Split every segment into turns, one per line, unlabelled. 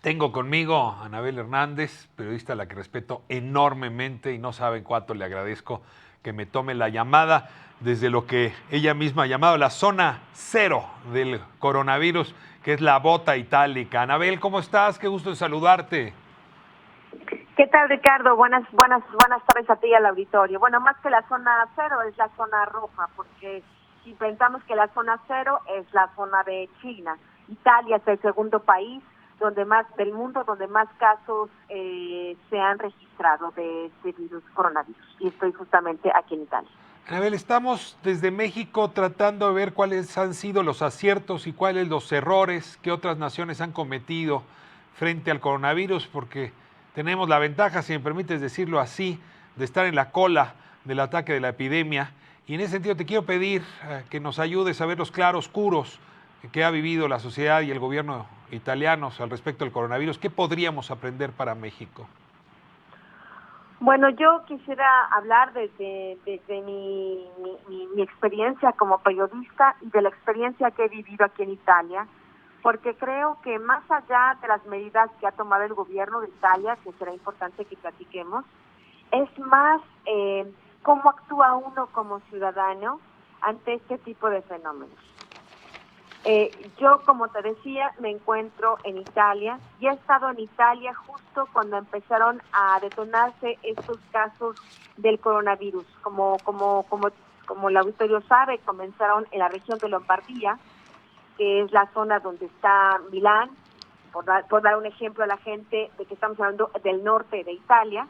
Tengo conmigo a Anabel Hernández, periodista a la que respeto enormemente y no saben cuánto le agradezco que me tome la llamada desde lo que ella misma ha llamado la zona cero del coronavirus, que es la bota itálica. Anabel, ¿cómo estás? Qué gusto de saludarte.
¿Qué tal, Ricardo? Buenas tardes a ti y al auditorio. Bueno, más que la zona cero es la zona roja, porque si pensamos que la zona cero es la zona de China, Italia es el segundo país del mundo donde más casos se han registrado de este virus coronavirus, y estoy justamente aquí en Italia.
Anabel, estamos desde México tratando de ver cuáles han sido los aciertos y cuáles los errores que otras naciones han cometido frente al coronavirus, porque tenemos la ventaja, si me permites decirlo así, de estar en la cola del ataque de la epidemia. Y en ese sentido te quiero pedir que nos ayudes a ver los claroscuros que ha vivido la sociedad y el gobierno italianos al respecto del coronavirus. ¿Qué podríamos aprender para México?
Bueno, yo quisiera hablar desde mi experiencia como periodista y de la experiencia que he vivido aquí en Italia, porque creo que más allá de las medidas que ha tomado el gobierno de Italia, que será importante que platiquemos, es más cómo actúa uno como ciudadano ante este tipo de fenómenos. Yo, como te decía, me encuentro en Italia y he estado en Italia justo cuando empezaron a detonarse estos casos del coronavirus. Como el auditorio sabe, comenzaron en la región de Lombardía, que es la zona donde está Milán, por dar un ejemplo a la gente de que estamos hablando del norte de Italia,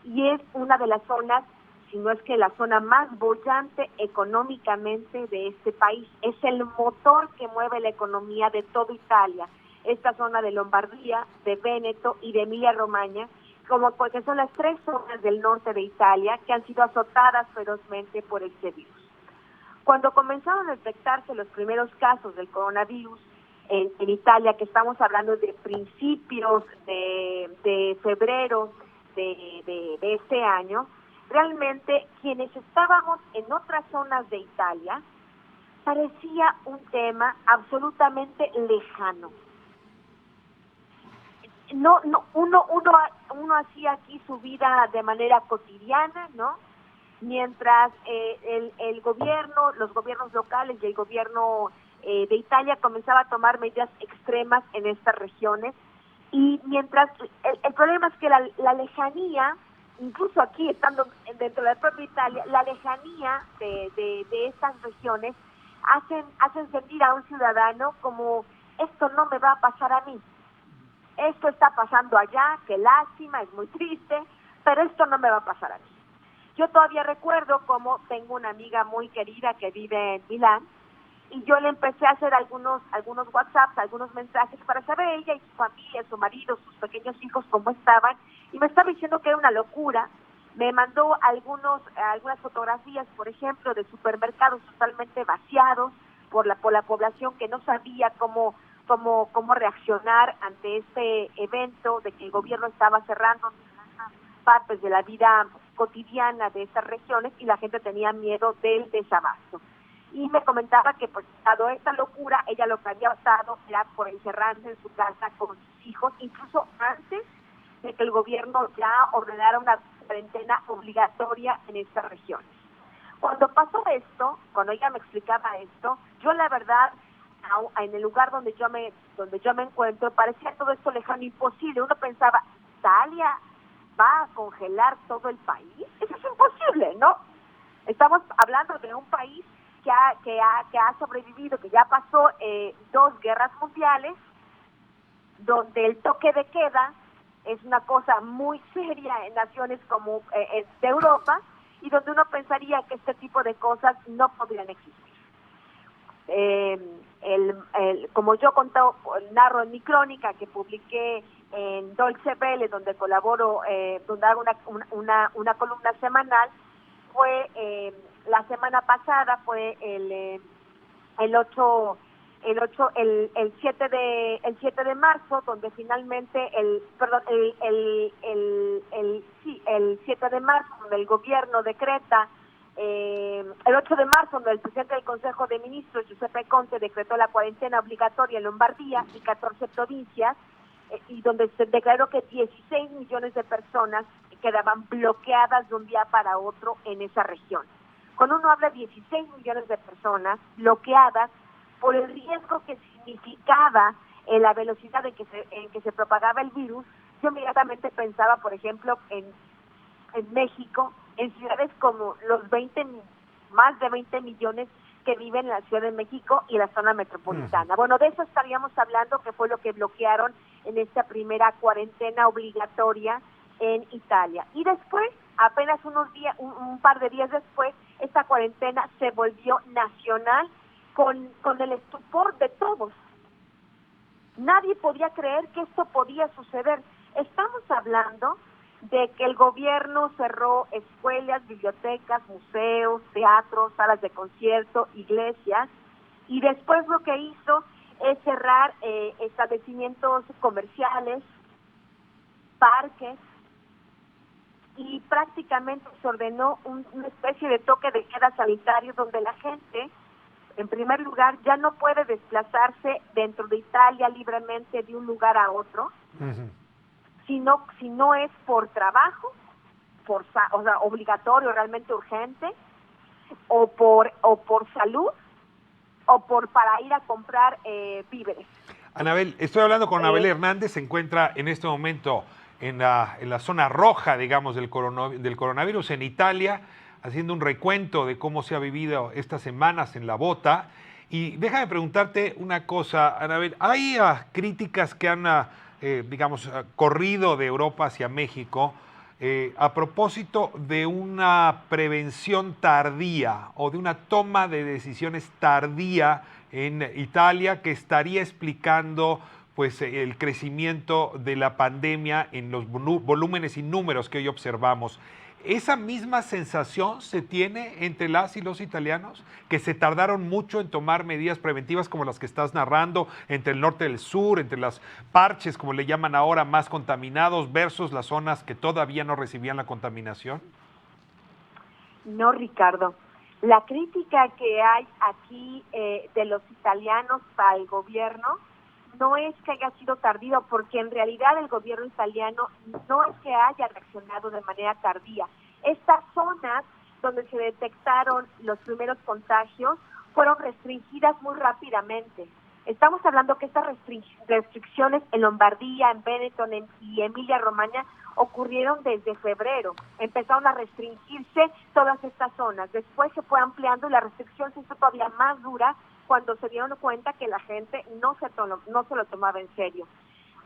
y es una de las zonas, si no es que la zona más bollante económicamente de este país. Es el motor que mueve la economía de toda Italia. Esta zona de Lombardía, de Véneto y de Emilia-Romagna, porque son las tres zonas del norte de Italia que han sido azotadas ferozmente por este virus. Cuando comenzaron a detectarse los primeros casos del coronavirus en Italia, que estamos hablando de principios de febrero de este año, realmente quienes estábamos en otras zonas de Italia parecía un tema absolutamente lejano. Uno hacía aquí su vida de manera cotidiana, ¿no? Mientras el gobierno, los gobiernos locales y el gobierno de Italia comenzaba a tomar medidas extremas en estas regiones, y mientras el problema es que la lejanía, incluso aquí estando dentro de la propia Italia, la lejanía de estas regiones hacen sentir a un ciudadano como: esto no me va a pasar a mí, esto está pasando allá, qué lástima, es muy triste, pero esto no me va a pasar a mí. Yo todavía recuerdo cómo tengo una amiga muy querida que vive en Milán, y yo le empecé a hacer algunos WhatsApps, algunos mensajes para saber ella y su familia, su marido, sus pequeños hijos cómo estaban, y me estaba diciendo que era una locura. Me mandó algunas fotografías, por ejemplo, de supermercados totalmente vaciados por la población que no sabía cómo reaccionar ante este evento de que el gobierno estaba cerrando partes de la vida cotidiana de estas regiones y la gente tenía miedo del desabasto. Y me comentaba que, pues, dado esta locura, ella lo que había optado era por encerrarse en su casa con sus hijos, incluso antes de que el gobierno ya ordenara una cuarentena obligatoria en estas regiones. Cuando pasó esto, cuando ella me explicaba esto, yo la verdad, en el lugar donde yo me encuentro, parecía todo esto lejano, imposible. Uno pensaba: ¿Italia va a congelar todo el país? Eso es imposible, ¿no? Estamos hablando de un país que ha sobrevivido, que ya pasó 2 guerras mundiales, donde el toque de queda es una cosa muy seria en naciones como de Europa, y donde uno pensaría que este tipo de cosas no podrían existir. Como yo narro en mi crónica que publiqué en Deutsche Welle, donde colaboro, donde hago una columna semanal, fue la semana pasada, fue el 7 de marzo, donde finalmente el 7 de marzo, donde el gobierno decreta, el 8 de marzo, donde el presidente del Consejo de Ministros, Giuseppe Conte, decretó la cuarentena obligatoria en Lombardía y 14 provincias, y donde se declaró que 16 millones de personas quedaban bloqueadas de un día para otro en esa región. Cuando uno habla de 16 millones de personas bloqueadas por el riesgo que significaba la velocidad en que se propagaba el virus, yo inmediatamente pensaba, por ejemplo, en México, en ciudades como más de 20 millones que viven en la Ciudad de México y la zona metropolitana. Bueno, de eso estaríamos hablando, que fue lo que bloquearon en esta primera cuarentena obligatoria en Italia. Y después, apenas un par de días después, esta cuarentena se volvió nacional con el estupor de todos. Nadie podía creer que esto podía suceder. Estamos hablando de que el gobierno cerró escuelas, bibliotecas, museos, teatros, salas de concierto, iglesias, y después lo que hizo es cerrar establecimientos comerciales, parques, y prácticamente se ordenó una especie de toque de queda sanitario donde la gente, en primer lugar, ya no puede desplazarse dentro de Italia libremente de un lugar a otro, si no es por trabajo, o sea, obligatorio, realmente urgente, o por salud, o para ir a comprar víveres.
Anabel, estoy hablando con Anabel Hernández, se encuentra en este momento en la zona roja, digamos, del coronavirus en Italia, haciendo un recuento de cómo se ha vivido estas semanas en la bota. Y déjame preguntarte una cosa, Anabel. Hay críticas que han, corrido de Europa hacia México a propósito de una prevención tardía o de una toma de decisiones tardía en Italia que estaría explicando pues el crecimiento de la pandemia en los volúmenes y números que hoy observamos. ¿Esa misma sensación se tiene entre las y los italianos? ¿Que se tardaron mucho en tomar medidas preventivas como las que estás narrando, entre el norte y el sur, entre las parches, como le llaman ahora, más contaminados, versus las zonas que todavía no recibían la contaminación?
No, Ricardo. La crítica que hay aquí de los italianos para el gobierno no es que haya sido tardío, porque en realidad el gobierno italiano no es que haya reaccionado de manera tardía. Estas zonas donde se detectaron los primeros contagios fueron restringidas muy rápidamente. Estamos hablando que estas restricciones en Lombardía, en Véneto y Emilia-Romagna ocurrieron desde febrero. Empezaron a restringirse todas estas zonas. Después se fue ampliando y la restricción se hizo todavía más dura cuando se dieron cuenta que la gente no se lo tomaba en serio.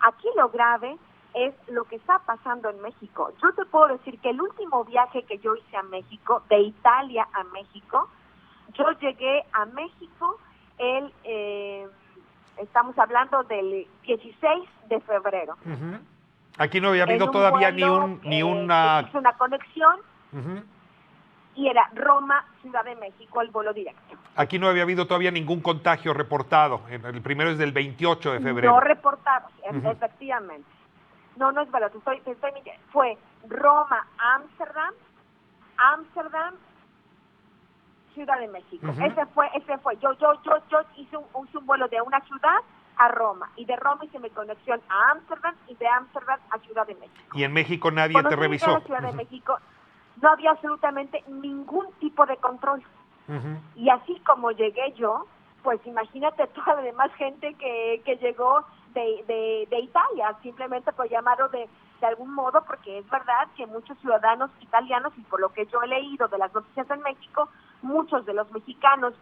Aquí lo grave es lo que está pasando en México. Yo te puedo decir que el último viaje que yo hice a México, de Italia a México, yo llegué a México estamos hablando del 16 de febrero.
Aquí no había habido todavía
vuelo,
ni una...
Hice una conexión y era Roma, Ciudad de México, el vuelo directo.
Aquí no había habido todavía ningún contagio reportado. El primero es del 28 de febrero.
No reportado, efectivamente. No es verdad. Fue Roma, Ámsterdam, Ciudad de México. Ese fue. Yo hice un vuelo de una ciudad a Roma, y de Roma hice mi conexión a Ámsterdam, y de Ámsterdam a Ciudad de México.
Y en México nadie te revisó.
En la Ciudad de México no había absolutamente ningún tipo de control. Y así como llegué yo, pues imagínate toda la demás gente que llegó de Italia, simplemente por llamarlo de algún modo, porque es verdad que muchos ciudadanos italianos, y por lo que yo he leído de las noticias en México, muchos de los mexicanos,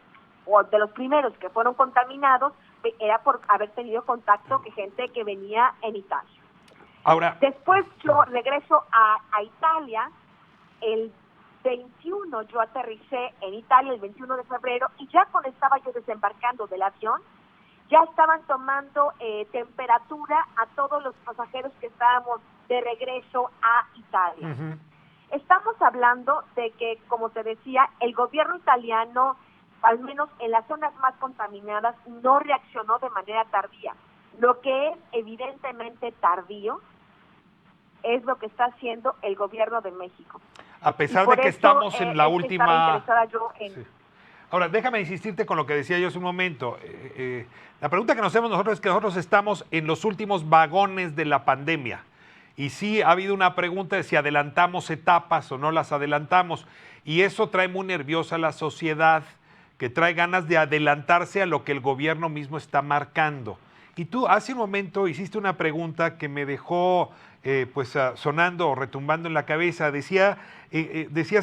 o de los primeros que fueron contaminados, era por haber tenido contacto con gente que venía en Italia.
Ahora,
después yo regreso a Italia, el 21 yo aterricé en Italia el 21 de febrero, y ya cuando estaba yo desembarcando del avión, ya estaban tomando temperatura a todos los pasajeros que estábamos de regreso a Italia. Estamos hablando de que, como te decía, el gobierno italiano, al menos en las zonas más contaminadas, no reaccionó de manera tardía. Lo que es evidentemente tardío es lo que está haciendo el gobierno de México.
A pesar de que estamos en la última...
Estaba interesada yo en...
Sí. Ahora, déjame insistirte con lo que decía yo hace un momento. La pregunta que nos hacemos nosotros es que nosotros estamos en los últimos vagones de la pandemia. Y sí ha habido una pregunta de si adelantamos etapas o no las adelantamos. Y eso trae muy nerviosa a la sociedad, que trae ganas de adelantarse a lo que el gobierno mismo está marcando. Y tú hace un momento hiciste una pregunta que me dejó sonando o retumbando en la cabeza. Decías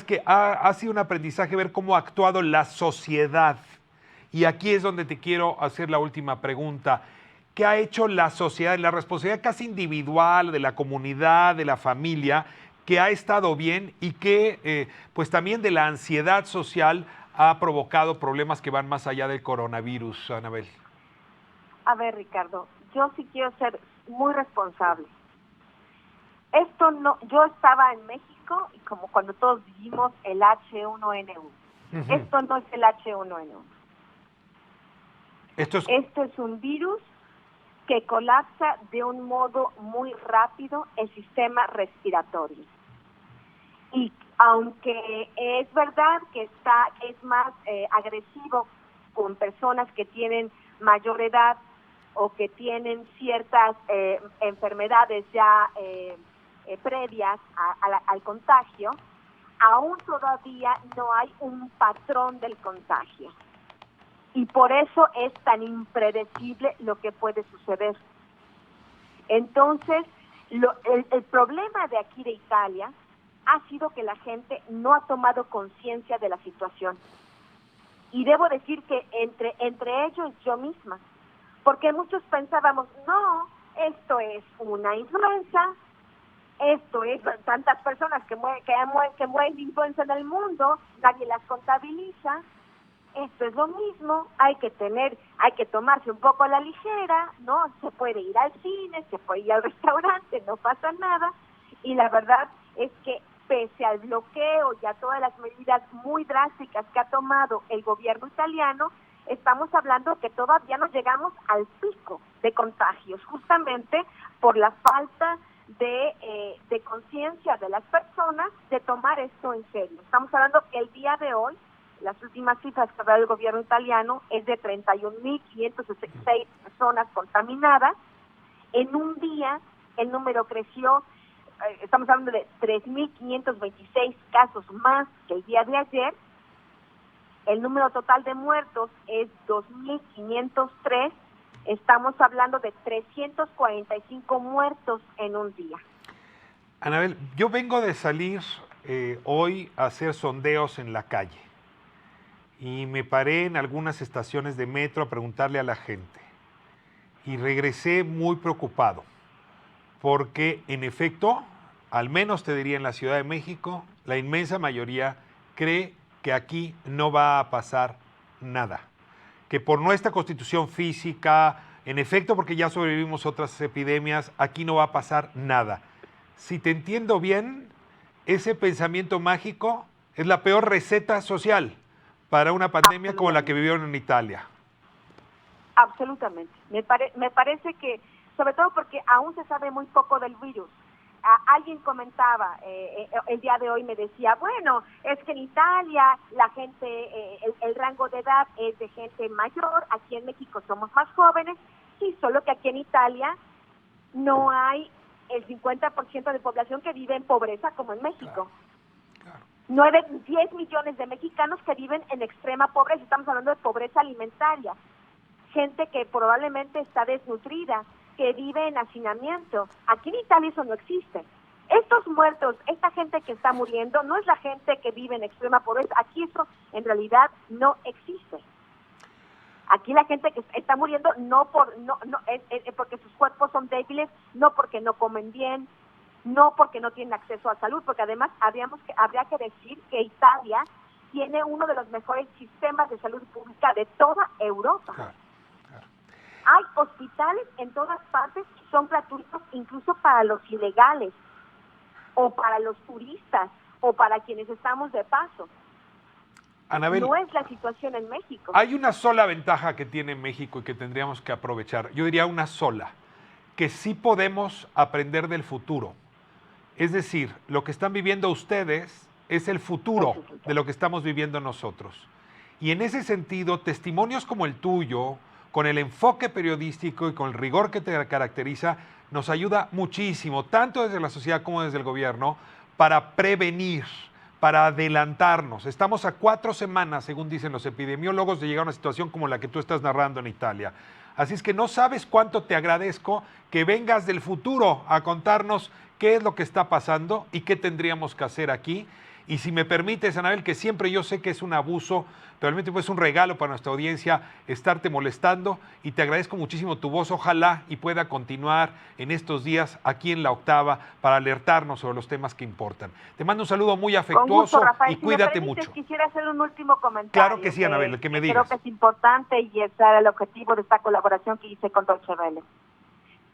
que ha sido un aprendizaje ver cómo ha actuado la sociedad. Y aquí es donde te quiero hacer la última pregunta. ¿Qué ha hecho la sociedad, la responsabilidad casi individual de la comunidad, de la familia, que ha estado bien y que pues también de la ansiedad social ha provocado problemas que van más allá del coronavirus, Anabel?
A ver, Ricardo, yo sí quiero ser muy responsable. Esto no, yo estaba en México y como cuando todos vivimos el H1N1. Esto no es el H1N1. Esto es un virus que colapsa de un modo muy rápido el sistema respiratorio. Y aunque es verdad que es más agresivo con personas que tienen mayor edad o que tienen ciertas enfermedades ya previas al contagio, aún todavía no hay un patrón del contagio. Y por eso es tan impredecible lo que puede suceder. Entonces, el problema de aquí de Italia ha sido que la gente no ha tomado conciencia de la situación. Y debo decir que entre ellos yo misma, porque muchos pensábamos, no, esto es una influenza, esto es tantas personas que mueren de influenza en el mundo, nadie las contabiliza, esto es lo mismo, hay que tomarse un poco a la ligera, ¿no? Se puede ir al cine, se puede ir al restaurante, no pasa nada, y la verdad es que pese al bloqueo y a todas las medidas muy drásticas que ha tomado el gobierno italiano, estamos hablando que todavía no llegamos al pico de contagios, justamente por la falta de conciencia de las personas de tomar esto en serio. Estamos hablando que el día de hoy, las últimas cifras que da el gobierno italiano es de 31.566 personas contaminadas. En un día el número creció, estamos hablando de 3.526 casos más que el día de ayer. El número total de muertos es 2.503. Estamos hablando de 345 muertos en un día.
Anabel, yo vengo de salir hoy a hacer sondeos en la calle y me paré en algunas estaciones de metro a preguntarle a la gente y regresé muy preocupado porque en efecto, al menos te diría en la Ciudad de México, la inmensa mayoría cree que aquí no va a pasar nada, que por nuestra constitución física, en efecto porque ya sobrevivimos otras epidemias, aquí no va a pasar nada. Si te entiendo bien, ese pensamiento mágico es la peor receta social para una pandemia como la que vivieron en Italia.
Absolutamente. Me parece que, sobre todo porque aún se sabe muy poco del virus. Alguien comentaba, el día de hoy me decía, bueno, es que en Italia la gente, el rango de edad es de gente mayor, aquí en México somos más jóvenes, sí, solo que aquí en Italia no hay el 50% de población que vive en pobreza como en México. Claro. 10 millones de mexicanos que viven en extrema pobreza, estamos hablando de pobreza alimentaria, gente que probablemente está desnutrida, que vive en hacinamiento. Aquí en Italia eso no existe. Estos muertos, esta gente que está muriendo, no es la gente que vive en extrema pobreza. Aquí eso en realidad no existe. Aquí la gente que está muriendo es porque sus cuerpos son débiles, no porque no comen bien, no porque no tienen acceso a salud, porque además habría que decir que Italia tiene uno de los mejores sistemas de salud pública de toda Europa. Claro. Hay hospitales en todas partes que son gratuitos incluso para los ilegales o para los turistas o para quienes estamos de paso.
Anabel,
no es la situación en México.
Hay una sola ventaja que tiene México y que tendríamos que aprovechar. Yo diría una sola, que sí podemos aprender del futuro. Es decir, lo que están viviendo ustedes es el futuro de lo que estamos viviendo nosotros. Y en ese sentido, testimonios como el tuyo, con el enfoque periodístico y con el rigor que te caracteriza, nos ayuda muchísimo, tanto desde la sociedad como desde el gobierno, para prevenir, para adelantarnos. Estamos a 4 semanas, según dicen los epidemiólogos, de llegar a una situación como la que tú estás narrando en Italia. Así es que no sabes cuánto te agradezco que vengas del futuro a contarnos qué es lo que está pasando y qué tendríamos que hacer aquí. Y si me permites, Anabel, que siempre yo sé que es un abuso, pero al mismo tiempo es un regalo para nuestra audiencia estarte molestando, y te agradezco muchísimo tu voz. Ojalá y pueda continuar en estos días aquí en La Octava para alertarnos sobre los temas que importan. Te mando un saludo muy afectuoso.
Con gusto, Rafael.
Y cuídate
si me permites,
mucho.
Quisiera hacer un último comentario.
Claro que sí, Anabel, el que me digas.
Creo que es importante, y ese era el objetivo de esta colaboración que hice con Deutsche Welle.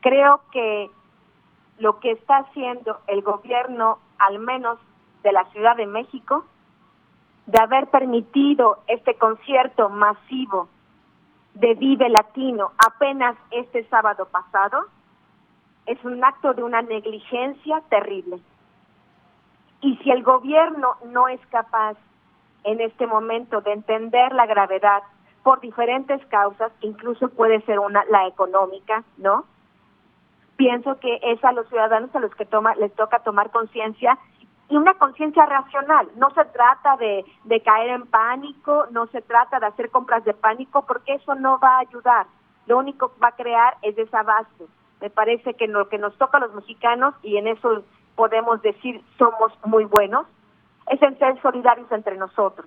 Creo que lo que está haciendo el gobierno, al menos de la Ciudad de México, de haber permitido este concierto masivo de Vive Latino apenas este sábado pasado, es un acto de una negligencia terrible. Y si el gobierno no es capaz en este momento de entender la gravedad por diferentes causas, incluso puede ser la económica, ¿no? Pienso que es a los ciudadanos a los que les toca tomar conciencia, y una conciencia racional. No se trata de caer en pánico, no se trata de hacer compras de pánico, porque eso no va a ayudar. Lo único que va a crear es desabasto. Me parece que lo que nos toca a los mexicanos, y en eso podemos decir somos muy buenos, es en ser solidarios entre nosotros.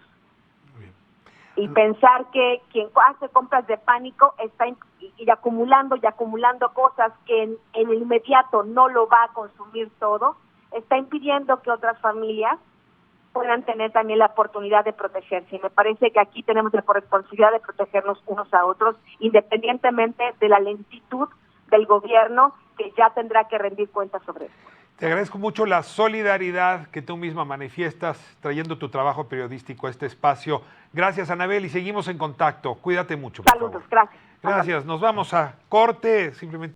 Y pensar que quien hace compras de pánico está y acumulando cosas que en el inmediato no lo va a consumir todo, está impidiendo que otras familias puedan tener también la oportunidad de protegerse. Y me parece que aquí tenemos la responsabilidad de protegernos unos a otros, independientemente de la lentitud del gobierno, que ya tendrá que rendir cuentas sobre esto.
Te agradezco mucho la solidaridad que tú misma manifiestas trayendo tu trabajo periodístico a este espacio. Gracias, Anabel, y seguimos en contacto. Cuídate mucho, por
Saludos,
favor.
gracias.
Gracias. Nos vamos a corte, simplemente